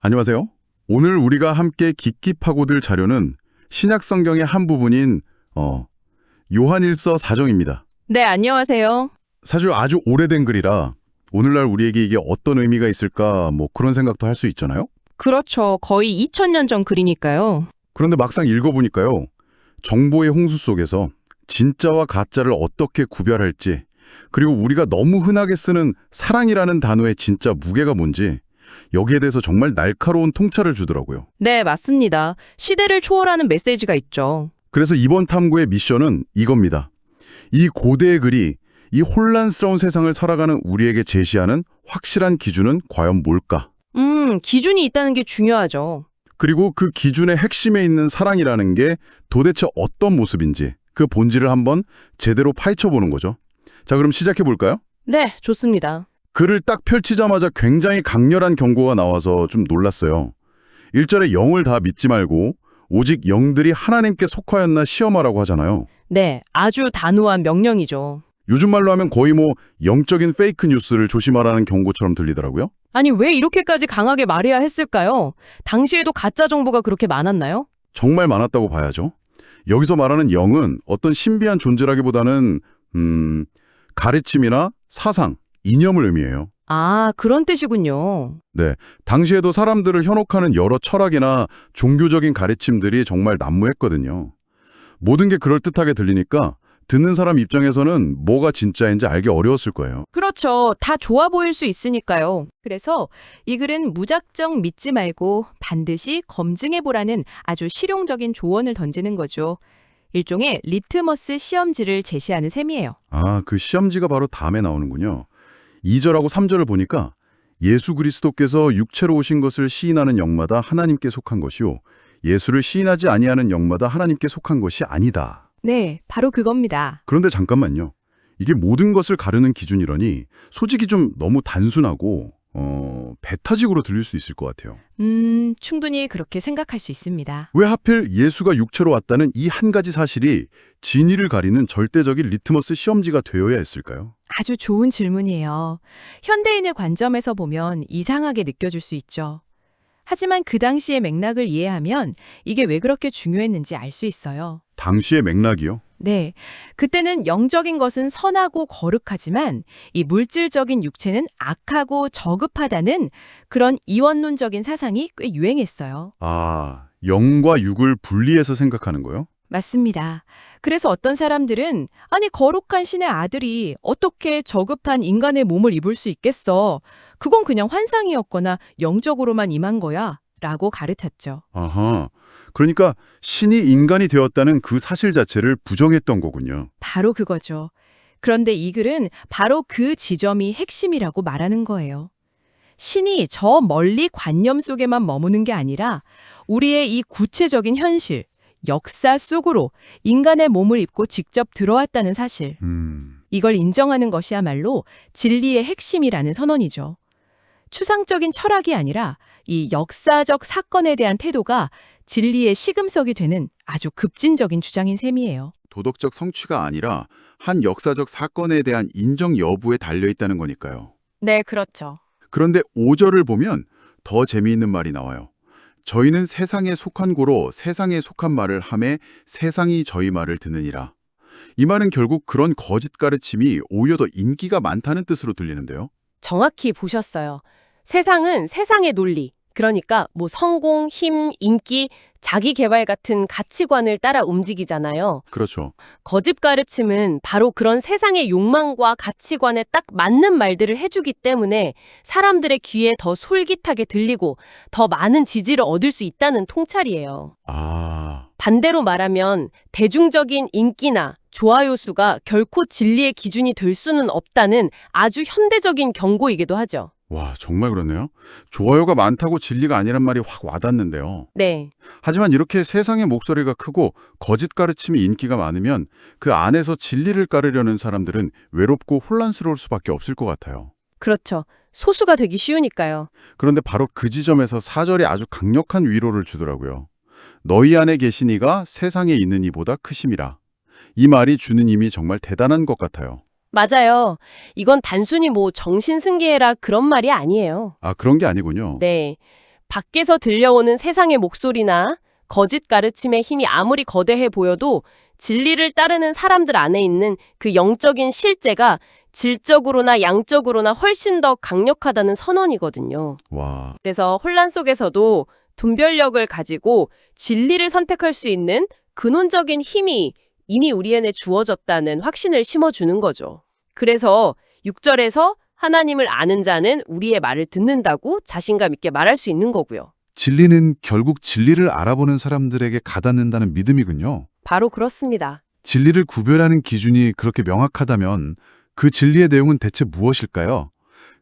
안녕하세요. 오늘 우리가 함께 깊이 파고들 자료는 신약 성경의 한 부분인 요한일서 4장입니다. 네, 안녕하세요. 사실 아주 오래된 글이라 오늘날 우리에게 이게 어떤 의미가 있을까 그런 생각도 할 수 있잖아요. 그렇죠. 거의 2000년 전 글이니까요. 그런데 막상 읽어보니까요. 정보의 홍수 속에서 진짜와 가짜를 어떻게 구별할지, 그리고 우리가 너무 흔하게 쓰는 사랑이라는 단어의 진짜 무게가 뭔지 여기에 대해서 정말 날카로운 통찰을 주더라고요. 네, 맞습니다. 시대를 초월하는 메시지가 있죠. 그래서 이번 탐구의 미션은 이겁니다. 이 고대의 글이 이 혼란스러운 세상을 살아가는 우리에게 제시하는 확실한 기준은 과연 뭘까? 기준이 있다는 게 중요하죠. 그리고 그 기준의 핵심에 있는 사랑이라는 게 도대체 어떤 모습인지 그 본질을 한번 제대로 파헤쳐보는 거죠. 자, 그럼 시작해볼까요? 네, 좋습니다. 글을 딱 펼치자마자 굉장히 강렬한 경고가 나와서 좀 놀랐어요. 1절에 영을 다 믿지 말고 오직 영들이 하나님께 속하였나 시험하라고 하잖아요. 네, 아주 단호한 명령이죠. 요즘 말로 하면 거의 영적인 페이크 뉴스를 조심하라는 경고처럼 들리더라고요. 아니, 왜 이렇게까지 강하게 말해야 했을까요? 당시에도 가짜 정보가 그렇게 많았나요? 정말 많았다고 봐야죠. 여기서 말하는 영은 어떤 신비한 존재라기보다는 가르침이나 사상, 이념을 의미해요. 아, 그런 뜻이군요. 네, 당시에도 사람들을 현혹하는 여러 철학이나 종교적인 가르침들이 정말 난무했거든요. 모든 게 그럴듯하게 들리니까 듣는 사람 입장에서는 뭐가 진짜인지 알기 어려웠을 거예요. 그렇죠. 다 좋아 보일 수 있으니까요. 그래서 이 글은 무작정 믿지 말고 반드시 검증해보라는 아주 실용적인 조언을 던지는 거죠. 일종의 리트머스 시험지를 제시하는 셈이에요. 아, 그 시험지가 바로 다음에 나오는군요. 2절하고 3절을 보니까 예수 그리스도께서 육체로 오신 것을 시인하는 영마다 하나님께 속한 것이요 예수를 시인하지 아니하는 영마다 하나님께 속한 것이 아니다. 네, 바로 그겁니다. 그런데 잠깐만요. 이게 모든 것을 가르는 기준이라니 솔직히 좀 너무 단순하고 배타적으로 들릴 수 있을 것 같아요. 충분히 그렇게 생각할 수 있습니다. 왜 하필 예수가 육체로 왔다는 이 한 가지 사실이 진위를 가리는 절대적인 리트머스 시험지가 되어야 했을까요? 아주 좋은 질문이에요. 현대인의 관점에서 보면 이상하게 느껴질 수 있죠. 하지만 그 당시의 맥락을 이해하면 이게 왜 그렇게 중요했는지 알 수 있어요. 당시의 맥락이요? 네, 그때는 영적인 것은 선하고 거룩하지만 이 물질적인 육체는 악하고 저급하다는 그런 이원론적인 사상이 꽤 유행했어요. 아, 영과 육을 분리해서 생각하는 거요? 맞습니다. 그래서 어떤 사람들은 아니 거룩한 신의 아들이 어떻게 저급한 인간의 몸을 입을 수 있겠어. 그건 그냥 환상이었거나 영적으로만 임한 거야. 라고 가르쳤죠. 아하, 그러니까 신이 인간이 되었다는 그 사실 자체를 부정했던 거군요. 바로 그거죠. 그런데 이 글은 바로 그 지점이 핵심이라고 말하는 거예요. 신이 저 멀리 관념 속에만 머무는 게 아니라 우리의 이 구체적인 현실, 역사 속으로 인간의 몸을 입고 직접 들어왔다는 사실. 이걸 인정하는 것이야말로 진리의 핵심이라는 선언이죠. 추상적인 철학이 아니라 이 역사적 사건에 대한 태도가 진리의 시금석이 되는 아주 급진적인 주장인 셈이에요. 도덕적 성취가 아니라 한 역사적 사건에 대한 인정 여부에 달려있다는 거니까요. 네, 그렇죠. 그런데 5절을 보면 더 재미있는 말이 나와요. 저희는 세상에 속한 고로 세상에 속한 말을 하매 세상이 저희 말을 듣느니라. 이 말은 결국 그런 거짓 가르침이 오히려 더 인기가 많다는 뜻으로 들리는데요. 정확히 보셨어요. 세상은 세상의 논리, 그러니까 성공, 힘, 인기, 자기 개발 같은 가치관을 따라 움직이잖아요. 그렇죠. 거짓 가르침은 바로 그런 세상의 욕망과 가치관에 딱 맞는 말들을 해주기 때문에 사람들의 귀에 더 솔깃하게 들리고 더 많은 지지를 얻을 수 있다는 통찰이에요. 아, 반대로 말하면 대중적인 인기나 좋아요 수가 결코 진리의 기준이 될 수는 없다는 아주 현대적인 경고이기도 하죠. 와, 정말 그렇네요. 좋아요가 많다고 진리가 아니란 말이 확 와닿는데요. 네. 하지만 이렇게 세상의 목소리가 크고 거짓 가르침이 인기가 많으면 그 안에서 진리를 따르려는 사람들은 외롭고 혼란스러울 수밖에 없을 것 같아요. 그렇죠. 소수가 되기 쉬우니까요. 그런데 바로 그 지점에서 4절이 아주 강력한 위로를 주더라고요. 너희 안에 계신 이가 세상에 있는 이보다 크심이라. 이 말이 주는 힘이 정말 대단한 것 같아요. 맞아요. 이건 단순히 정신 승계해라 그런 말이 아니에요. 아, 그런 게 아니군요. 네. 밖에서 들려오는 세상의 목소리나 거짓 가르침의 힘이 아무리 거대해 보여도 진리를 따르는 사람들 안에 있는 그 영적인 실제가 질적으로나 양적으로나 훨씬 더 강력하다는 선언이거든요. 와, 그래서 혼란 속에서도 분별력을 가지고 진리를 선택할 수 있는 근원적인 힘이 이미 우리에게 주어졌다는 확신을 심어주는 거죠. 그래서 6절에서 하나님을 아는 자는 우리의 말을 듣는다고 자신감 있게 말할 수 있는 거고요. 진리는 결국 진리를 알아보는 사람들에게 가닿는다는 믿음이군요. 바로 그렇습니다. 진리를 구별하는 기준이 그렇게 명확하다면 그 진리의 내용은 대체 무엇일까요?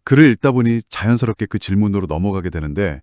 글을 읽다 보니 자연스럽게 그 질문으로 넘어가게 되는데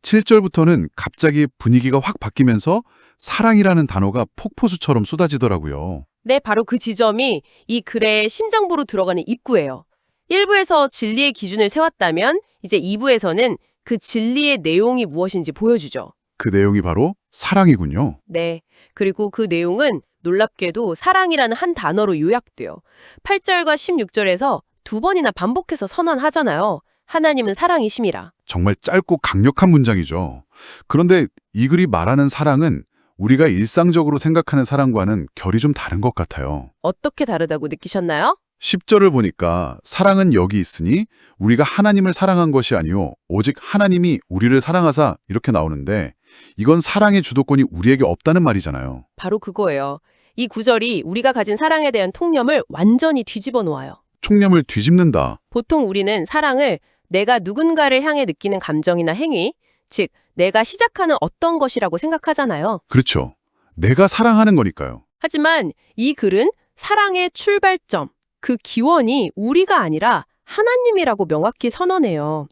7절부터는 갑자기 분위기가 확 바뀌면서 사랑이라는 단어가 폭포수처럼 쏟아지더라고요. 네, 바로 그 지점이 이 글의 심장부로 들어가는 입구예요. 1부에서 진리의 기준을 세웠다면 이제 2부에서는 그 진리의 내용이 무엇인지 보여주죠. 그 내용이 바로 사랑이군요. 네. 그리고 그 내용은 놀랍게도 사랑이라는 한 단어로 요약돼요. 8절과 16절에서 두 번이나 반복해서 선언하잖아요. 하나님은 사랑이심이라. 정말 짧고 강력한 문장이죠. 그런데 이 글이 말하는 사랑은 우리가 일상적으로 생각하는 사랑과는 결이 좀 다른 것 같아요. 어떻게 다르다고 느끼셨나요? 10절을 보니까 사랑은 여기 있으니 우리가 하나님을 사랑한 것이 아니요 오직 하나님이 우리를 사랑하사 이렇게 나오는데 이건 사랑의 주도권이 우리에게 없다는 말이잖아요. 바로 그거예요. 이 구절이 우리가 가진 사랑에 대한 통념을 완전히 뒤집어 놓아요. 총념을 뒤집는다. 보통 우리는 사랑을 내가 누군가를 향해 느끼는 감정이나 행위, 즉 내가 시작하는 어떤 것이라고 생각하잖아요. 그렇죠. 내가 사랑하는 거니까요. 하지만 이 글은 사랑의 출발점, 그 기원이 우리가 아니라 하나님이라고 명확히 선언해요.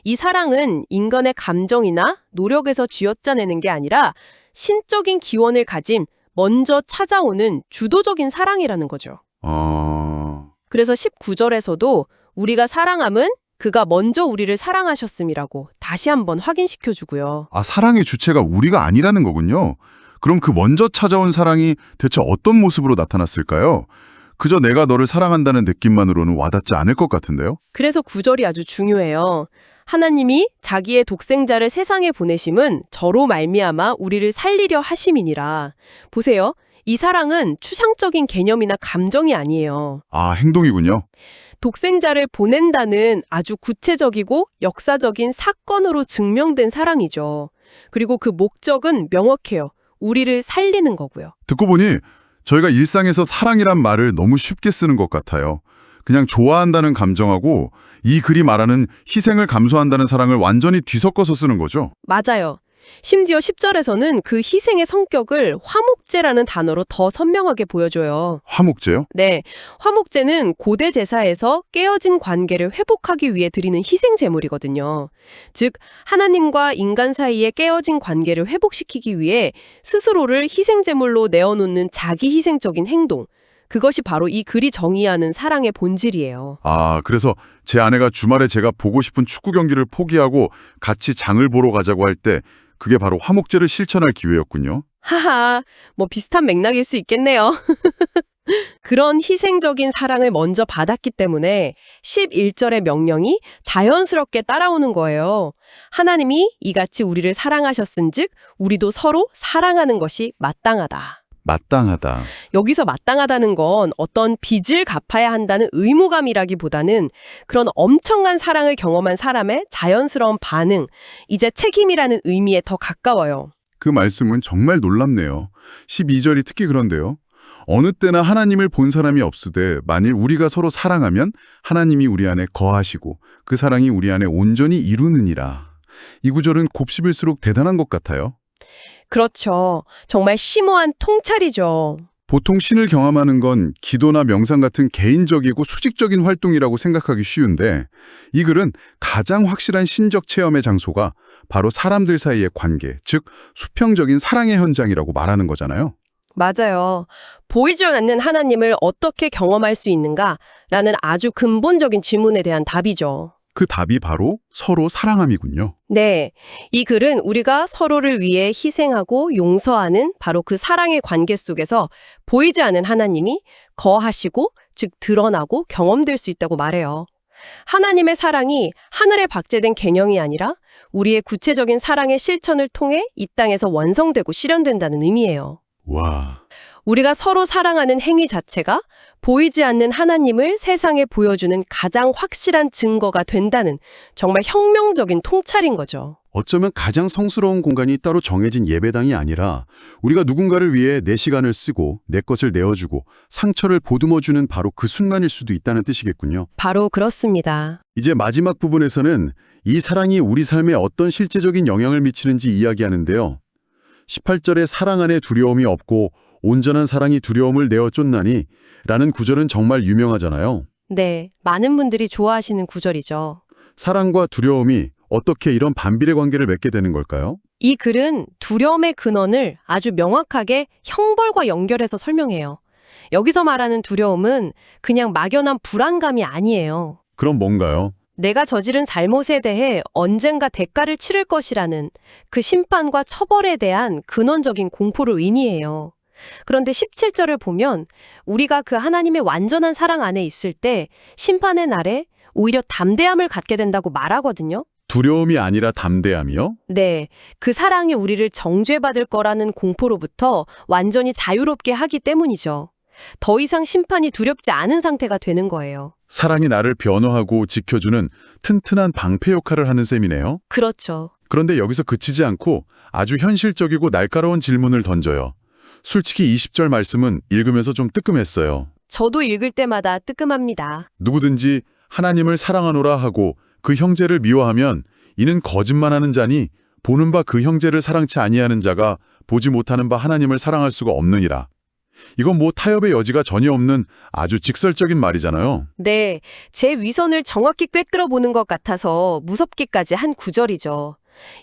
이 사랑은 인간의 감정이나 노력에서 쥐어짜내는 게 아니라 신적인 기원을 가진 먼저 찾아오는 주도적인 사랑이라는 거죠. 그래서 19절에서도 우리가 사랑함은 그가 먼저 우리를 사랑하셨음이라고 다시 한번 확인시켜주고요. 사랑의 주체가 우리가 아니라는 거군요. 그럼 그 먼저 찾아온 사랑이 대체 어떤 모습으로 나타났을까요? 그저 내가 너를 사랑한다는 느낌만으로는 와닿지 않을 것 같은데요? 그래서 9절이 아주 중요해요. 하나님이 자기의 독생자를 세상에 보내심은 저로 말미암아 우리를 살리려 하심이니라. 보세요. 이 사랑은 추상적인 개념이나 감정이 아니에요. 행동이군요. 독생자를 보낸다는 아주 구체적이고 역사적인 사건으로 증명된 사랑이죠. 그리고 그 목적은 명확해요. 우리를 살리는 거고요. 듣고 보니 저희가 일상에서 사랑이란 말을 너무 쉽게 쓰는 것 같아요. 그냥 좋아한다는 감정하고 이 글이 말하는 희생을 감수한다는 사랑을 완전히 뒤섞어서 쓰는 거죠. 맞아요. 심지어 10절에서는 그 희생의 성격을 화목제라는 단어로 더 선명하게 보여줘요. 화목제요? 네, 화목제는 고대 제사에서 깨어진 관계를 회복하기 위해 드리는 희생 제물이거든요. 즉, 하나님과 인간 사이의 깨어진 관계를 회복시키기 위해 스스로를 희생 제물로 내어놓는 자기 희생적인 행동, 그것이 바로 이 글이 정의하는 사랑의 본질이에요. 그래서 제 아내가 주말에 제가 보고 싶은 축구 경기를 포기하고 같이 장을 보러 가자고 할 때 그게 바로 화목제를 실천할 기회였군요. 하하, 비슷한 맥락일 수 있겠네요. 그런 희생적인 사랑을 먼저 받았기 때문에 11절의 명령이 자연스럽게 따라오는 거예요. 하나님이 이같이 우리를 사랑하셨은즉 우리도 서로 사랑하는 것이 마땅하다. 마땅하다. 여기서 마땅하다는 건 어떤 빚을 갚아야 한다는 의무감이라기보다는 그런 엄청난 사랑을 경험한 사람의 자연스러운 반응, 이제 책임이라는 의미에 더 가까워요. 그 말씀은 정말 놀랍네요. 12절이 특히 그런데요. 어느 때나 하나님을 본 사람이 없으되 만일 우리가 서로 사랑하면 하나님이 우리 안에 거하시고 그 사랑이 우리 안에 온전히 이루느니라. 이 구절은 곱씹을수록 대단한 것 같아요. 그렇죠. 정말 심오한 통찰이죠. 보통 신을 경험하는 건 기도나 명상 같은 개인적이고 수직적인 활동이라고 생각하기 쉬운데 이 글은 가장 확실한 신적 체험의 장소가 바로 사람들 사이의 관계, 즉 수평적인 사랑의 현장이라고 말하는 거잖아요. 맞아요. 보이지 않는 하나님을 어떻게 경험할 수 있는가라는 아주 근본적인 질문에 대한 답이죠. 그 답이 바로 서로 사랑함이군요. 네, 이 글은 우리가 서로를 위해 희생하고 용서하는 바로 그 사랑의 관계 속에서 보이지 않는 하나님이 거하시고, 즉 드러나고 경험될 수 있다고 말해요. 하나님의 사랑이 하늘에 박제된 개념이 아니라 우리의 구체적인 사랑의 실천을 통해 이 땅에서 완성되고 실현된다는 의미예요. 와, 우리가 서로 사랑하는 행위 자체가 보이지 않는 하나님을 세상에 보여주는 가장 확실한 증거가 된다는 정말 혁명적인 통찰인 거죠. 어쩌면 가장 성스러운 공간이 따로 정해진 예배당이 아니라 우리가 누군가를 위해 내 시간을 쓰고 내 것을 내어주고 상처를 보듬어주는 바로 그 순간일 수도 있다는 뜻이겠군요. 바로 그렇습니다. 이제 마지막 부분에서는 이 사랑이 우리 삶에 어떤 실제적인 영향을 미치는지 이야기하는데요. 18절에 사랑 안에 두려움이 없고 온전한 사랑이 두려움을 내어 쫓나니 라는 구절은 정말 유명하잖아요. 네, 많은 분들이 좋아하시는 구절이죠. 사랑과 두려움이 어떻게 이런 반비례 관계를 맺게 되는 걸까요? 이 글은 두려움의 근원을 아주 명확하게 형벌과 연결해서 설명해요. 여기서 말하는 두려움은 그냥 막연한 불안감이 아니에요. 그럼 뭔가요? 내가 저지른 잘못에 대해 언젠가 대가를 치를 것이라는 그 심판과 처벌에 대한 근원적인 공포를 의미해요. 그런데 17절을 보면 우리가 그 하나님의 완전한 사랑 안에 있을 때 심판의 날에 오히려 담대함을 갖게 된다고 말하거든요. 두려움이 아니라 담대함이요? 네, 그 사랑이 우리를 정죄받을 거라는 공포로부터 완전히 자유롭게 하기 때문이죠. 더 이상 심판이 두렵지 않은 상태가 되는 거예요. 사랑이 나를 변호하고 지켜주는 튼튼한 방패 역할을 하는 셈이네요. 그렇죠. 그런데 여기서 그치지 않고 아주 현실적이고 날카로운 질문을 던져요. 솔직히 20절 말씀은 읽으면서 좀 뜨끔했어요. 저도 읽을 때마다 뜨끔합니다. 누구든지 하나님을 사랑하노라 하고 그 형제를 미워하면 이는 거짓말하는 자니 보는 바 그 형제를 사랑치 아니하는 자가 보지 못하는 바 하나님을 사랑할 수가 없느니라. 이건 뭐 타협의 여지가 전혀 없는 아주 직설적인 말이잖아요. 네, 제 위선을 정확히 꿰뚫어 보는 것 같아서 무섭기까지 한 구절이죠.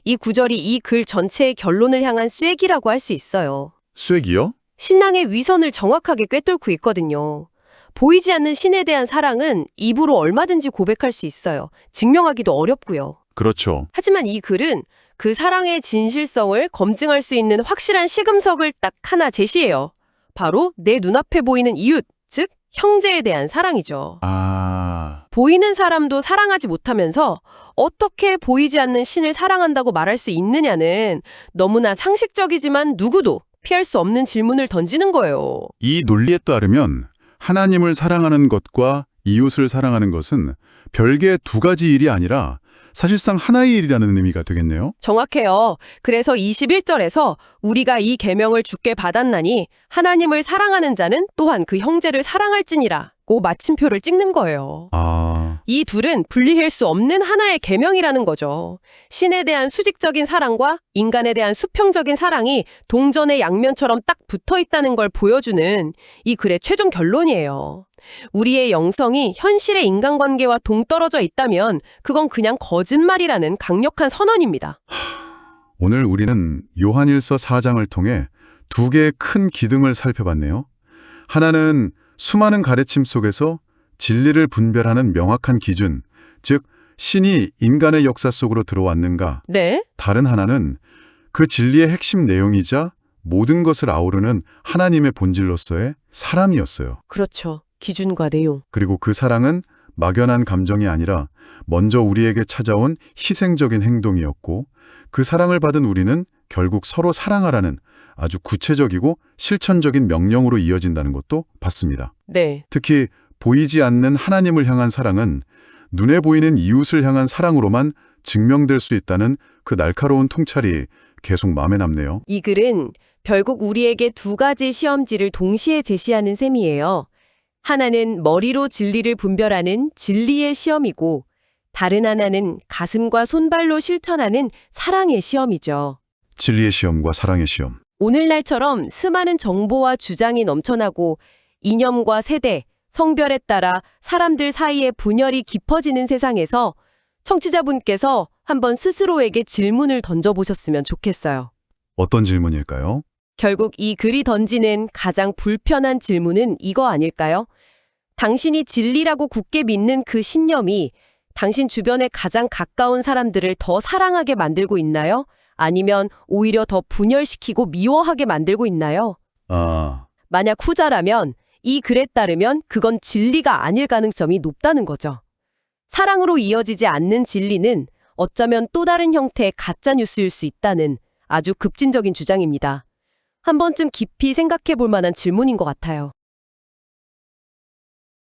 이 구절이 이 글 전체의 결론을 향한 쐐기라고 할 수 있어요. 쐐기요? 신앙의 위선을 정확하게 꿰뚫고 있거든요. 보이지 않는 신에 대한 사랑은 입으로 얼마든지 고백할 수 있어요. 증명하기도 어렵고요. 그렇죠. 하지만 이 글은 그 사랑의 진실성을 검증할 수 있는 확실한 시금석을 딱 하나 제시해요. 바로 내 눈앞에 보이는 이웃, 즉 형제에 대한 사랑이죠. 보이는 사람도 사랑하지 못하면서 어떻게 보이지 않는 신을 사랑한다고 말할 수 있느냐는 너무나 상식적이지만 누구도 피할 수 없는 질문을 던지는 거예요. 이 논리에 따르면 하나님을 사랑하는 것과 이웃을 사랑하는 것은 별개의 두 가지 일이 아니라 사실상 하나의 일이라는 의미가 되겠네요. 정확해요. 그래서 21절에서 우리가 이 계명을 주께 받았나니 하나님을 사랑하는 자는 또한 그 형제를 사랑할지니라고 마침표를 찍는 거예요. 이 둘은 분리할 수 없는 하나의 계명이라는 거죠. 신에 대한 수직적인 사랑과 인간에 대한 수평적인 사랑이 동전의 양면처럼 딱 붙어 있다는 걸 보여주는 이 글의 최종 결론이에요. 우리의 영성이 현실의 인간관계와 동떨어져 있다면 그건 그냥 거짓말이라는 강력한 선언입니다. 오늘 우리는 요한일서 4장을 통해 두 개의 큰 기둥을 살펴봤네요. 하나는 수많은 가르침 속에서 진리를 분별하는 명확한 기준, 즉 신이 인간의 역사 속으로 들어왔는가. 네? 다른 하나는 그 진리의 핵심 내용이자 모든 것을 아우르는 하나님의 본질로서의 사랑이었어요. 그렇죠. 기준과 내용. 그리고 그 사랑은 막연한 감정이 아니라 먼저 우리에게 찾아온 희생적인 행동이었고 그 사랑을 받은 우리는 결국 서로 사랑하라는 아주 구체적이고 실천적인 명령으로 이어진다는 것도 봤습니다. 네. 특히 보이지 않는 하나님을 향한 사랑은 눈에 보이는 이웃을 향한 사랑으로만 증명될 수 있다는 그 날카로운 통찰이 계속 마음에 남네요. 이 글은 결국 우리에게 두 가지 시험지를 동시에 제시하는 셈이에요. 하나는 머리로 진리를 분별하는 진리의 시험이고 다른 하나는 가슴과 손발로 실천하는 사랑의 시험이죠. 진리의 시험과 사랑의 시험. 오늘날처럼 수많은 정보와 주장이 넘쳐나고 이념과 세대, 성별에 따라 사람들 사이에 분열이 깊어지는 세상에서 청취자분께서 한번 스스로에게 질문을 던져보셨으면 좋겠어요. 어떤 질문일까요? 결국 이 글이 던지는 가장 불편한 질문은 이거 아닐까요? 당신이 진리라고 굳게 믿는 그 신념이 당신 주변에 가장 가까운 사람들을 더 사랑하게 만들고 있나요? 아니면 오히려 더 분열시키고 미워하게 만들고 있나요? 만약 후자라면 이 글에 따르면 그건 진리가 아닐 가능성이 높다는 거죠. 사랑으로 이어지지 않는 진리는 어쩌면 또 다른 형태의 가짜뉴스일 수 있다는 아주 급진적인 주장입니다. 한 번쯤 깊이 생각해 볼 만한 질문인 것 같아요.